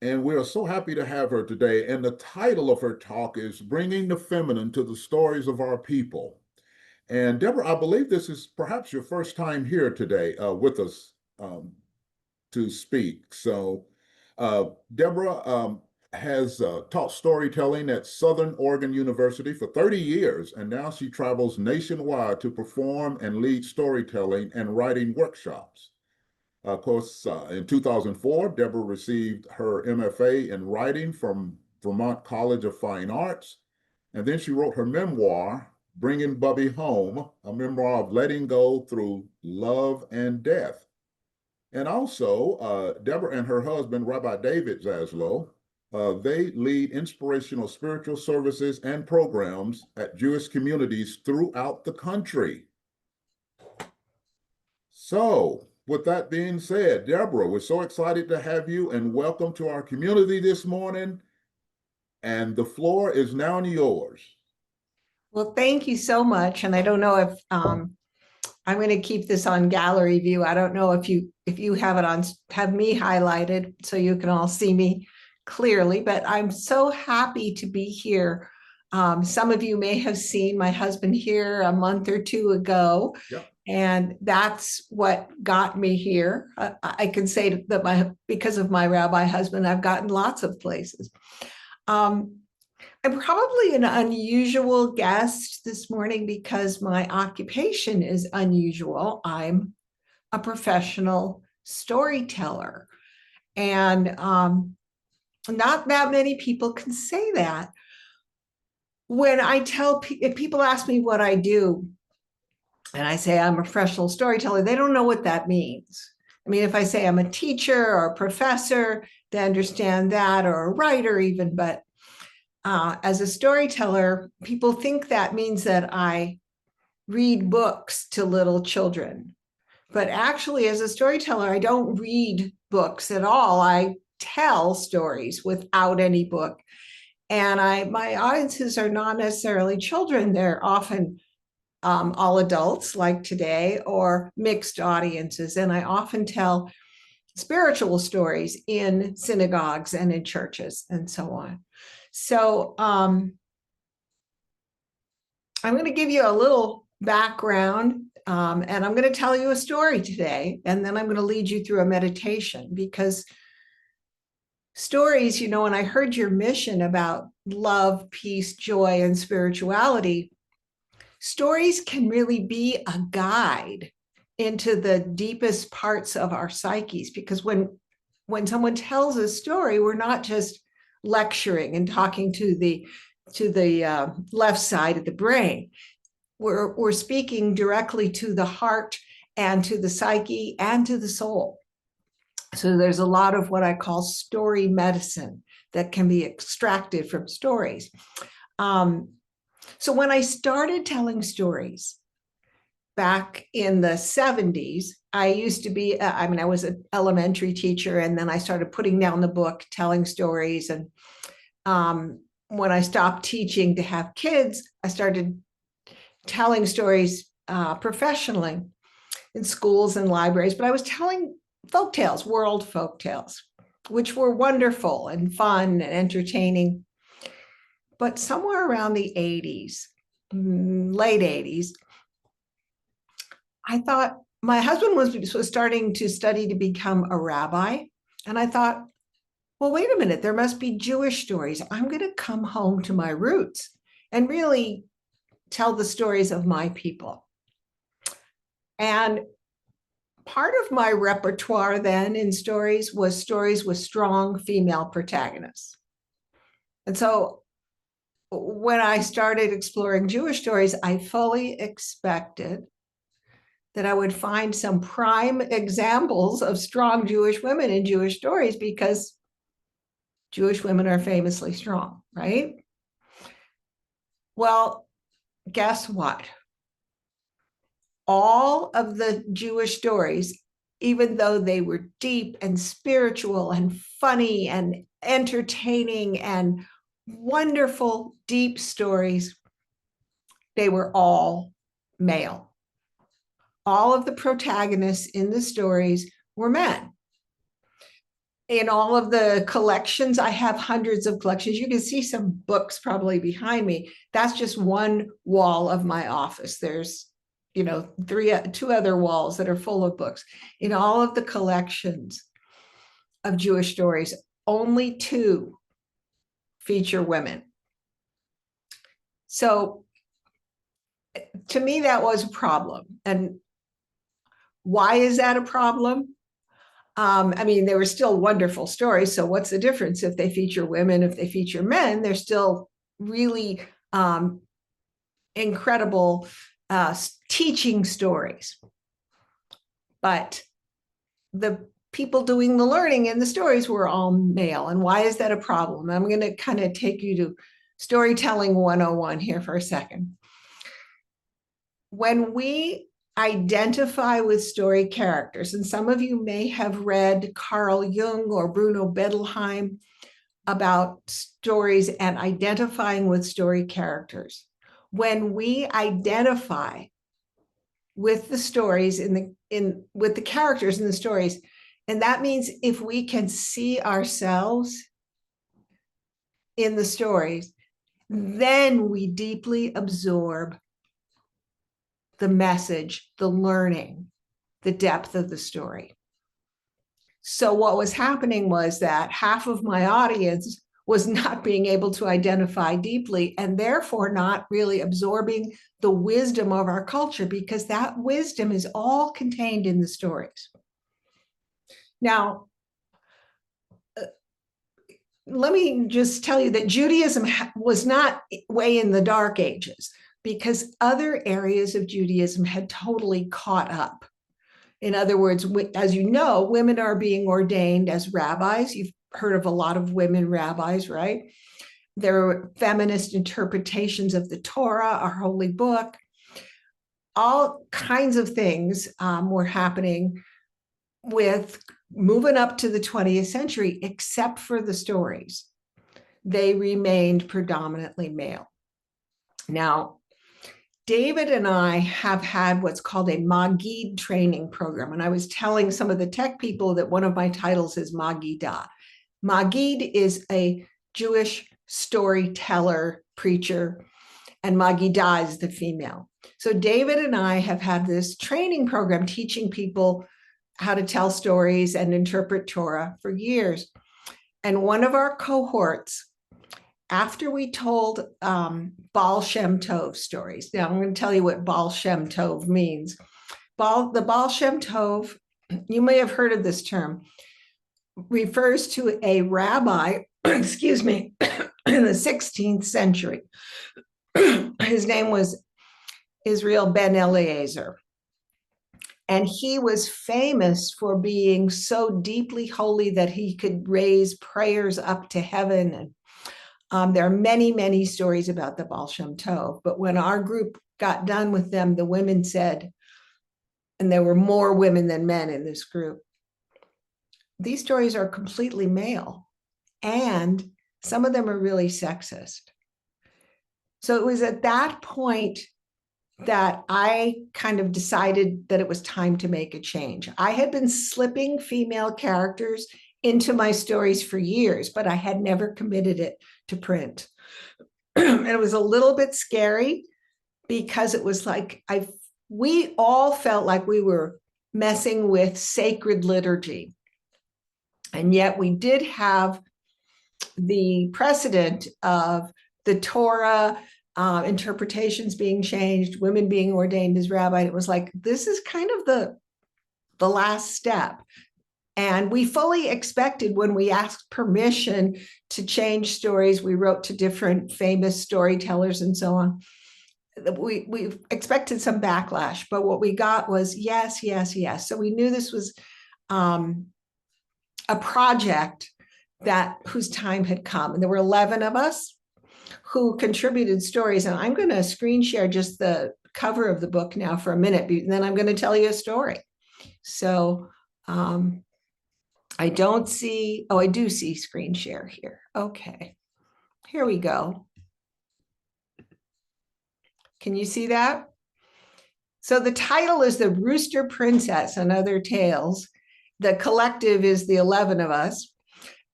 And we are so happy to have her today. And the title of her talk is Bringing the Feminine to the Stories of Our People. And Deborah, I believe this is perhaps your first time here today with us to speak. So, Deborah has taught storytelling at Southern Oregon University for 30 years, and now she travels nationwide to perform and lead storytelling and writing workshops. Of course, in 2004, Deborah received her MFA in writing from Vermont College of Fine Arts, and then she wrote her memoir, Bringing Bubby Home, a memoir of letting go through love and death. And also, Deborah and her husband, Rabbi David Zaslow, they lead inspirational spiritual services and programs at Jewish communities throughout the country. So, with that being said, Deborah, we're so excited to have you and welcome to our community this morning. And the floor is now yours. Well, thank you so much. And I don't know if I'm going to keep this on gallery view. I don't know if you have me highlighted so you can all see me clearly, but I'm so happy to be here. Some of you may have seen my husband here a month or two ago. Yep. And that's what got me here. I can say that because of my rabbi husband, I've gotten lots of places. I'm probably an unusual guest this morning because my occupation is unusual. I'm a professional storyteller, and not that many people can say that. When I if people ask me what I do, and I say I'm a professional storyteller, they don't know what that means. I mean, if I say I'm a teacher or a professor, they understand that, or a writer even, but as a storyteller, people think that means that I read books to little children. But actually, as a storyteller, I don't read books at all. I tell stories without any book. And my audiences are not necessarily children. They're often all adults like today, or mixed audiences. And I often tell spiritual stories in synagogues and in churches and so on. So I'm going to give you a little background, and I'm going to tell you a story today, and then I'm going to lead you through a meditation, because stories, when I heard your mission about love, peace, joy, and spirituality, stories can really be a guide into the deepest parts of our psyches, because when someone tells a story, we're not just lecturing and talking to the left side of the brain. We're speaking directly to the heart and to the psyche and to the soul. So there's a lot of what I call story medicine that can be extracted from stories. So when I started telling stories back in the 70s, I used to be, I was an elementary teacher, and then I started putting down the book, telling stories. And when I stopped teaching to have kids, I started telling stories professionally in schools and libraries. But I was telling folk tales, world folk tales, which were wonderful and fun and entertaining. But somewhere around the 80s, late 80s, I thought, my husband was starting to study to become a rabbi. And I thought, well, wait a minute, there must be Jewish stories. I'm going to come home to my roots and really tell the stories of my people. And part of my repertoire then in stories was stories with strong female protagonists. And so when I started exploring Jewish stories, I fully expected that I would find some prime examples of strong Jewish women in Jewish stories, because Jewish women are famously strong, right? Well, guess what? All of the Jewish stories, even though they were deep and spiritual and funny and entertaining and wonderful, deep stories, they were all male. All of the protagonists in the stories were men. in all of the collections, I have hundreds of collections. You can see some books probably behind me. That's just one wall of my office. There's, two other walls that are full of books. In all of the collections of Jewish stories, only two feature women. So to me, that was a problem. And why is that a problem? They were still wonderful stories. So what's the difference if they feature women, if they feature men? They're still really incredible teaching stories. But the people doing the learning in the stories were all male. And why is that a problem? I'm going to kind of take you to storytelling 101 here for a second. When we identify with story characters, and some of you may have read Carl Jung or Bruno Bettelheim about stories and identifying with story characters. When we identify with the stories with the characters in the stories, and that means if we can see ourselves in the stories, then we deeply absorb the message, the learning, the depth of the story. So what was happening was that half of my audience was not being able to identify deeply and therefore not really absorbing the wisdom of our culture, because that wisdom is all contained in the stories. Now, let me just tell you that Judaism was not way in the Dark Ages, because other areas of Judaism had totally caught up. In other words, as you know, women are being ordained as rabbis. You've heard of a lot of women rabbis, right? There are feminist interpretations of the Torah, our holy book. All kinds of things were happening with moving up to the 20th century, except for the stories. They remained predominantly male. Now, David and I have had what's called a Magid training program. And I was telling some of the tech people that one of my titles is Maggidah. Magid is a Jewish storyteller, preacher, and Maggidah is the female. So David and I have had this training program teaching people how to tell stories and interpret Torah for years. And one of our cohorts, after we told Baal Shem Tov stories. Now, I'm going to tell you what Baal Shem Tov means. The Baal Shem Tov, you may have heard of this term, refers to a rabbi, excuse me, in the 16th century. His name was Israel ben Eliezer. And he was famous for being so deeply holy that he could raise prayers up to heaven. And there are many, many stories about the Baal Shem Tov, but when our group got done with them, the women said, and there were more women than men in this group, these stories are completely male, and some of them are really sexist. So it was at that point that I kind of decided that it was time to make a change. I had been slipping female characters into my stories for years, but I had never committed it to print. And it was a little bit scary because it was like we all felt like we were messing with sacred liturgy. And yet we did have the precedent of the Torah interpretations being changed, women being ordained as rabbi. It was like, this is kind of the last step. And we fully expected, when we asked permission to change stories, we wrote to different famous storytellers and so on, we expected some backlash, but what we got was yes, yes, yes. So we knew this was a project whose time had come. And there were 11 of us who contributed stories. And I'm going to screen share just the cover of the book now for a minute, and then I'm going to tell you a story. So I don't see, I do see screen share here. Okay, here we go. Can you see that? So the title is The Rooster Princess and Other Tales. The collective is the 11 of us.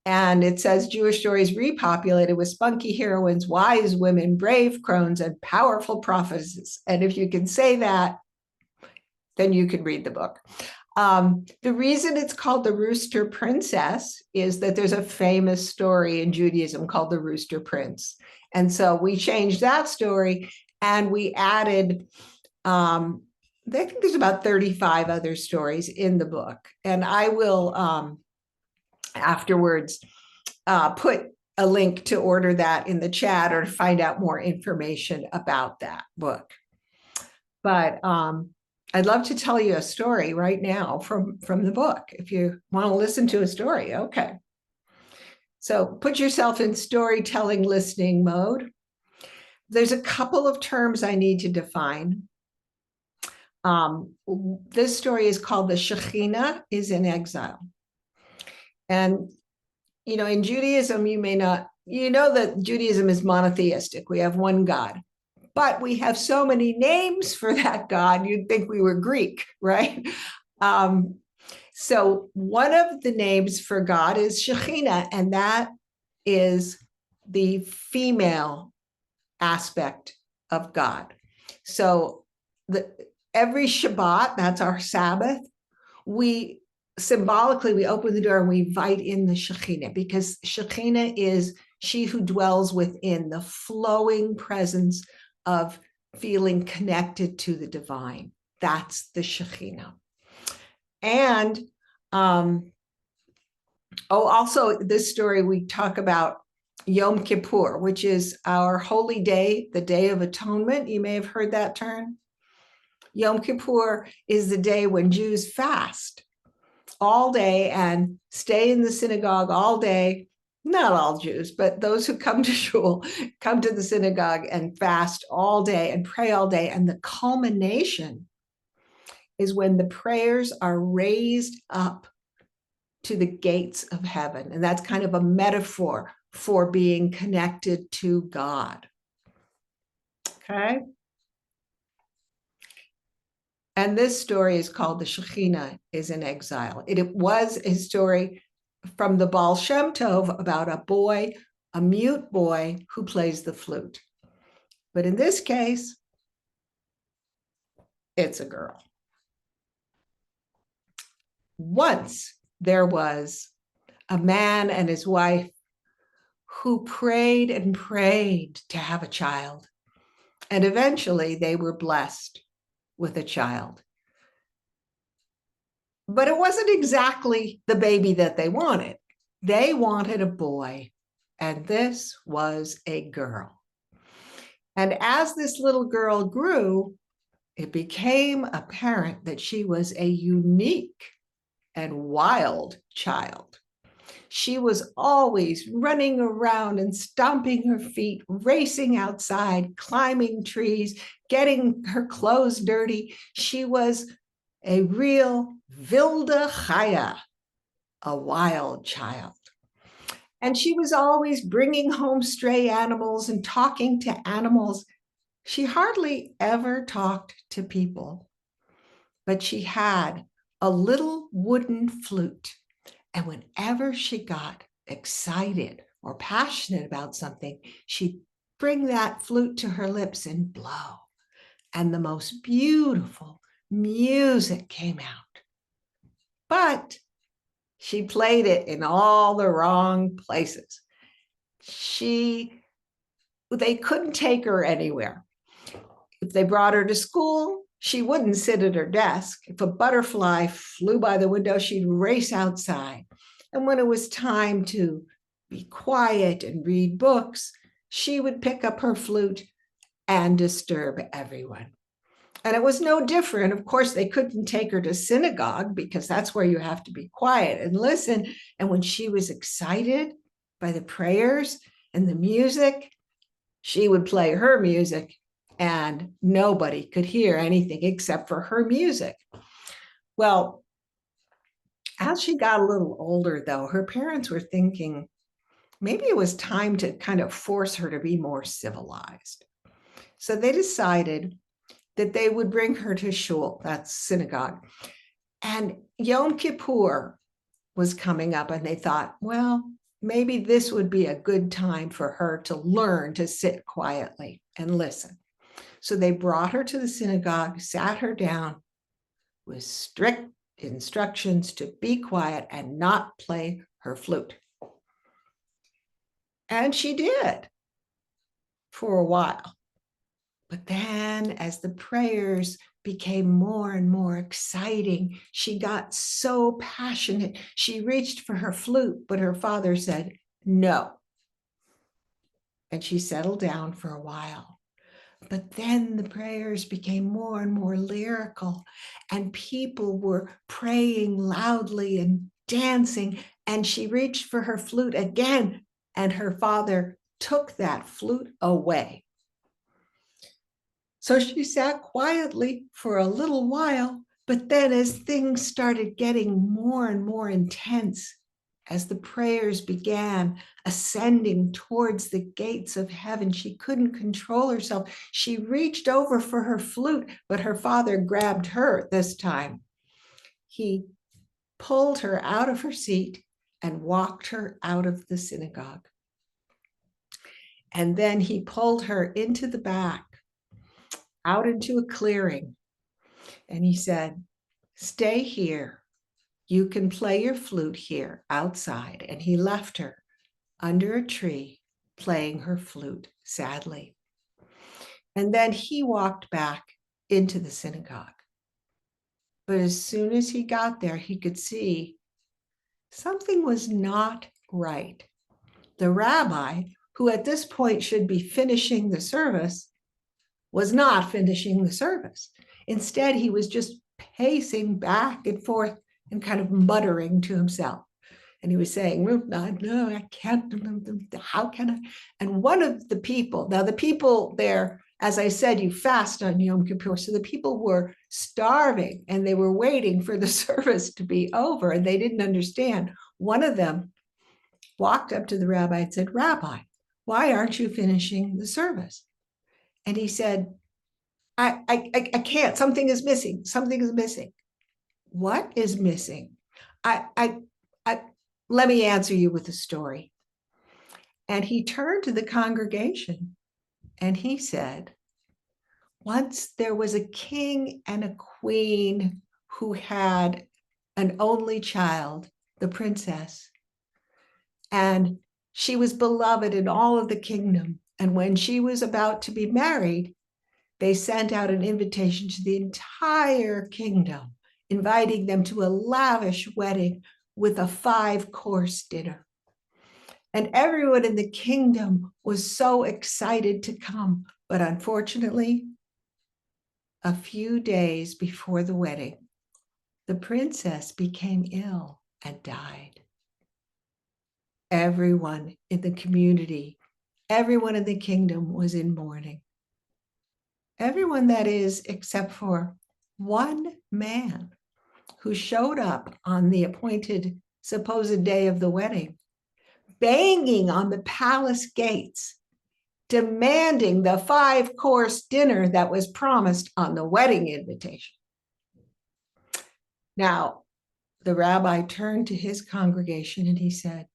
And it says Jewish stories repopulated with spunky heroines, wise women, brave crones, and powerful prophetesses. And if you can say that, then you can read the book. The reason it's called the Rooster Princess is that there's a famous story in Judaism called the Rooster Prince. And so we changed that story and we added, I think there's about 35 other stories in the book. And I will afterwards put a link to order that in the chat or to find out more information about that book. But I'd love to tell you a story right now from the book. If you want to listen to a story, okay. So put yourself in storytelling listening mode. There's a couple of terms I need to define. This story is called The Shekhinah is in Exile. And, you know, in Judaism, you may not, you know that Judaism is monotheistic. We have one God. But we have so many names for that God, you'd think we were Greek, right? So one of the names for God is Shekhinah, and that is the female aspect of God. So every Shabbat, that's our Sabbath, we symbolically open the door and we invite in the Shekhinah, because Shekhinah is she who dwells within, the flowing presence of feeling connected to the divine. That's the Shekhinah. And also this story, we talk about Yom Kippur, which is our holy day, the Day of Atonement. You may have heard that term. Yom Kippur is the day when Jews fast all day and stay in the synagogue all day. Not all Jews, but those who come to shul, come to the synagogue and fast all day and pray all day. And the culmination is when the prayers are raised up to the gates of heaven. And that's kind of a metaphor for being connected to God. Okay. And this story is called The Shekhinah is in Exile. It was a story from the Baal Shem Tov about a boy, a mute boy who plays the flute. But in this case, it's a girl. Once there was a man and his wife who prayed and prayed to have a child. And eventually they were blessed with a child. But it wasn't exactly the baby that they wanted. They wanted a boy, and this was a girl. And as this little girl grew, it became apparent that she was a unique and wild child. She was always running around and stomping her feet, racing outside, climbing trees, getting her clothes dirty. She was a real Wilde Chaya, a wild child. And she was always bringing home stray animals and talking to animals. She hardly ever talked to people, but she had a little wooden flute. And whenever she got excited or passionate about something, she'd bring that flute to her lips and blow. And the most beautiful music came out. But she played it in all the wrong places. They couldn't take her anywhere. If they brought her to school, she wouldn't sit at her desk. If a butterfly flew by the window, she'd race outside. And when it was time to be quiet and read books, she would pick up her flute and disturb everyone. And it was no different. Of course, they couldn't take her to synagogue because that's where you have to be quiet and listen. And when she was excited by the prayers and the music, she would play her music and nobody could hear anything except for her music. Well, as she got a little older, though, her parents were thinking maybe it was time to kind of force her to be more civilized. So they decided that they would bring her to shul, that's synagogue. And Yom Kippur was coming up, and they thought, well, maybe this would be a good time for her to learn to sit quietly and listen. So they brought her to the synagogue, sat her down with strict instructions to be quiet and not play her flute. And she did for a while. But then, as the prayers became more and more exciting, she got so passionate. She reached for her flute, but her father said, no. And she settled down for a while. But then the prayers became more and more lyrical, and people were praying loudly and dancing. And she reached for her flute again, and her father took that flute away. So she sat quietly for a little while, but then as things started getting more and more intense, as the prayers began ascending towards the gates of heaven, she couldn't control herself. She reached over for her flute, but her father grabbed her this time. He pulled her out of her seat and walked her out of the synagogue. And then he pulled her into the back, out into a clearing. And he said, stay here. You can play your flute here outside. And he left her under a tree playing her flute sadly. And then he walked back into the synagogue. But as soon as he got there, he could see something was not right. The rabbi, who at this point should be finishing the service, was not finishing the service. Instead, he was just pacing back and forth and kind of muttering to himself. And he was saying, no, I can't, how can I? And one of the people, now the people there, as I said, you fast on Yom Kippur, so the people were starving and they were waiting for the service to be over and they didn't understand. One of them walked up to the rabbi and said, Rabbi, why aren't you finishing the service? And he said, I can't, something is missing, something is missing. What is missing? Let me answer you with a story. And he turned to the congregation and he said, once there was a king and a queen who had an only child, the princess, and she was beloved in all of the kingdom. And when she was about to be married, they sent out an invitation to the entire kingdom, inviting them to a lavish wedding with a 5-course dinner. And everyone in the kingdom was so excited to come. But unfortunately, a few days before the wedding, the princess became ill and died. Everyone in the community, everyone in the kingdom was in mourning. Everyone, that is, except for one man who showed up on the appointed supposed day of the wedding, banging on the palace gates, demanding the 5-course dinner that was promised on the wedding invitation. Now, the rabbi turned to his congregation and he said,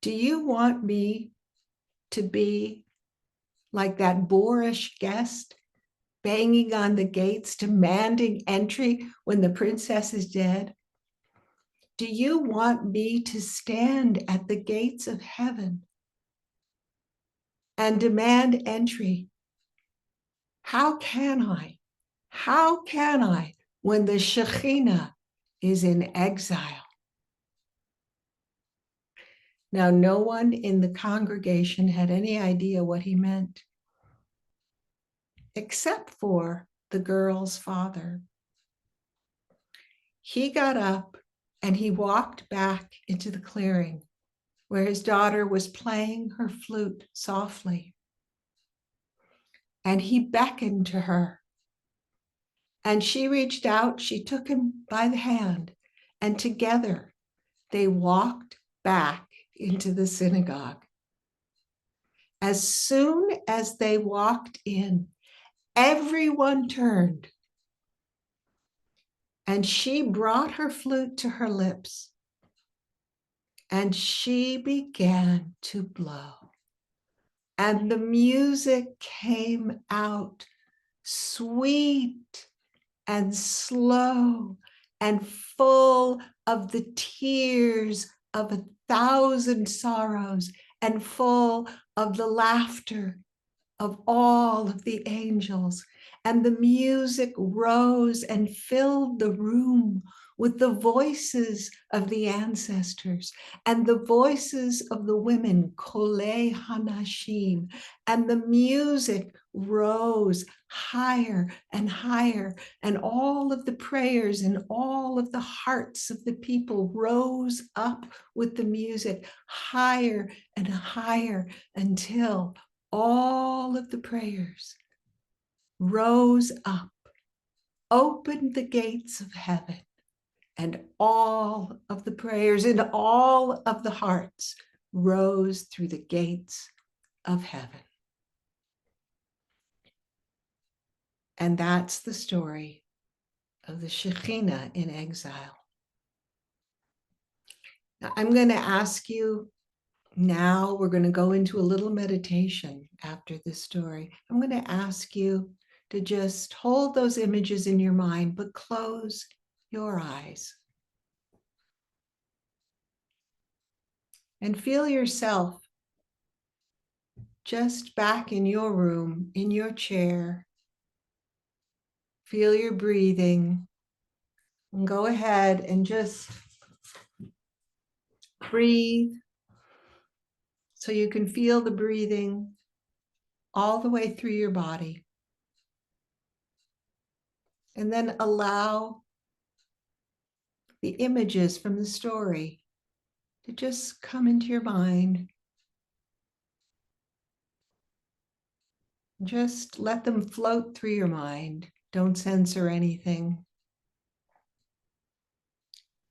do you want me to be like that boorish guest, banging on the gates, demanding entry when the princess is dead? Do you want me to stand at the gates of heaven and demand entry? How can I? How can I when the Shekhinah is in exile? Now, no one in the congregation had any idea what he meant, except for the girl's father. He got up and he walked back into the clearing where his daughter was playing her flute softly. And he beckoned to her. And she reached out, she took him by the hand, and together they walked back into the synagogue. As soon as they walked in, everyone turned. And she brought her flute to her lips. and she began to blow. And the music came out sweet and slow and full of the tears of 1,000 sorrows and full of the laughter of all of the angels. And the music rose and filled the room with the voices of the ancestors and the voices of the women, Kolei Hanashim, and the music rose higher and higher, and all of the prayers and all of the hearts of the people rose up with the music higher and higher until all of the prayers rose up, opened the gates of heaven, and all of the prayers and all of the hearts rose through the gates of heaven. And that's the story of the Shekhinah in exile. Now, I'm going to ask you now, we're going to go into a little meditation after this story. I'm going to ask you to just hold those images in your mind, but close your eyes. And feel yourself just back in your room, in your chair. Feel your breathing. And go ahead and just breathe so you can feel the breathing all the way through your body. And then allow the images from the story to just come into your mind. Just let them float through your mind. Don't censor anything.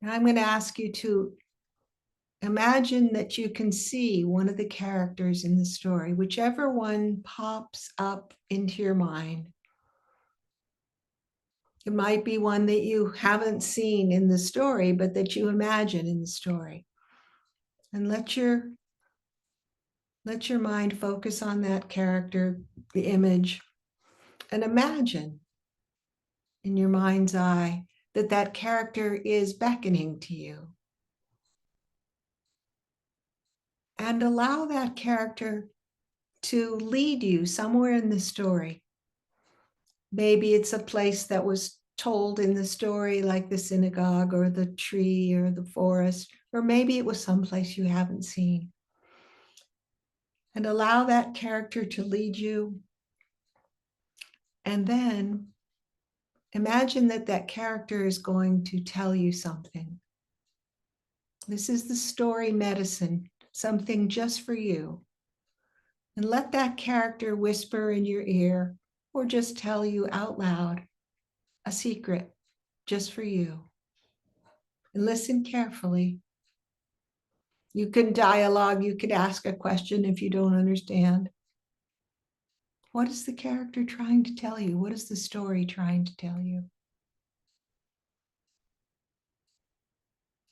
And I'm going to ask you to imagine that you can see one of the characters in the story, whichever one pops up into your mind. It might be one that you haven't seen in the story, but that you imagine in the story. And let your mind focus on that character, the image, and imagine in your mind's eye that that character is beckoning to you. And allow that character to lead you somewhere in the story. Maybe it's a place that was told in the story, like the synagogue or the tree or the forest, or maybe it was someplace you haven't seen. And allow that character to lead you. And then imagine that that character is going to tell you something. This is the story medicine, something just for you. And let that character whisper in your ear or just tell you out loud a secret just for you. And listen carefully. You can dialogue, you could ask a question if you don't understand. What is the character trying to tell you? What is the story trying to tell you?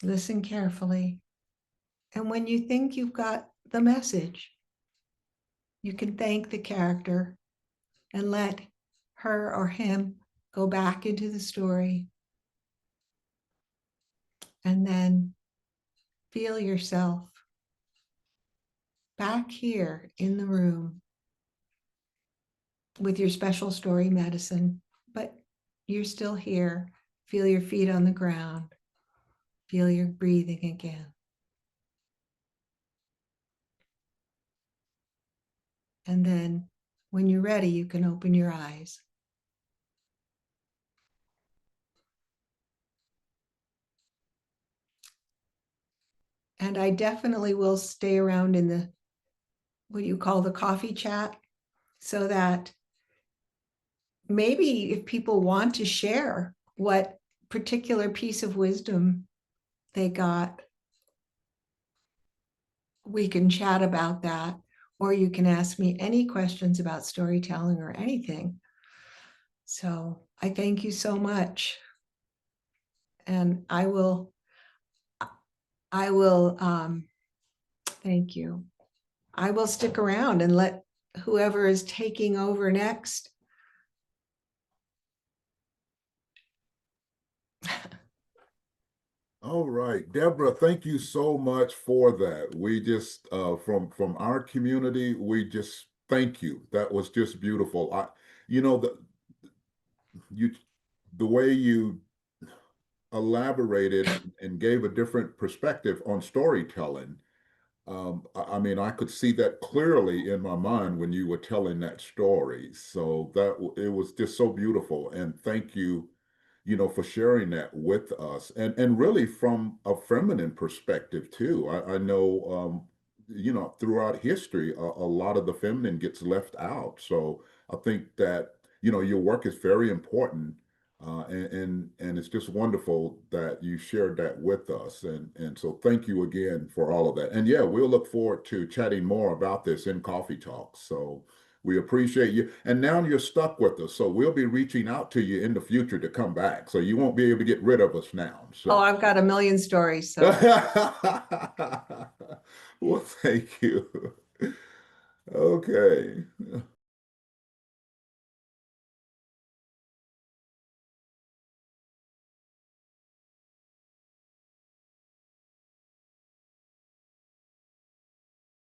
Listen carefully. And when you think you've got the message, you can thank the character and let her or him go back into the story. And then feel yourself back here in the room with your special story medicine, but you're still here. Feel your feet on the ground. Feel your breathing again. And then when you're ready, you can open your eyes. And I definitely will stay around in the, what you call the coffee chat, so that maybe if people want to share what particular piece of wisdom they got, we can chat about that, or you can ask me any questions about storytelling or anything. So I thank you so much. And I will I will, thank you. I will stick around and let whoever is taking over next. All right, Deborah, thank you so much for that. We just from our community, we just thank you. That was just beautiful. You know, you the way you elaborated and gave a different perspective on storytelling. I mean, I could see that clearly in my mind when you were telling that story. So it was just so beautiful. And thank you, for sharing that with us. And really from a feminine perspective too. I know, throughout history, a lot of the feminine gets left out. So I think that, your work is very important. And it's just wonderful that you shared that with us. And so thank you again for all of that. And yeah, we'll look forward to chatting more about this in Coffee Talks. So we appreciate you. And now you're stuck with us. So we'll be reaching out to you in the future to come back. So you won't be able to get rid of us now. Oh, So I've got a million stories. So well, thank you. Okay.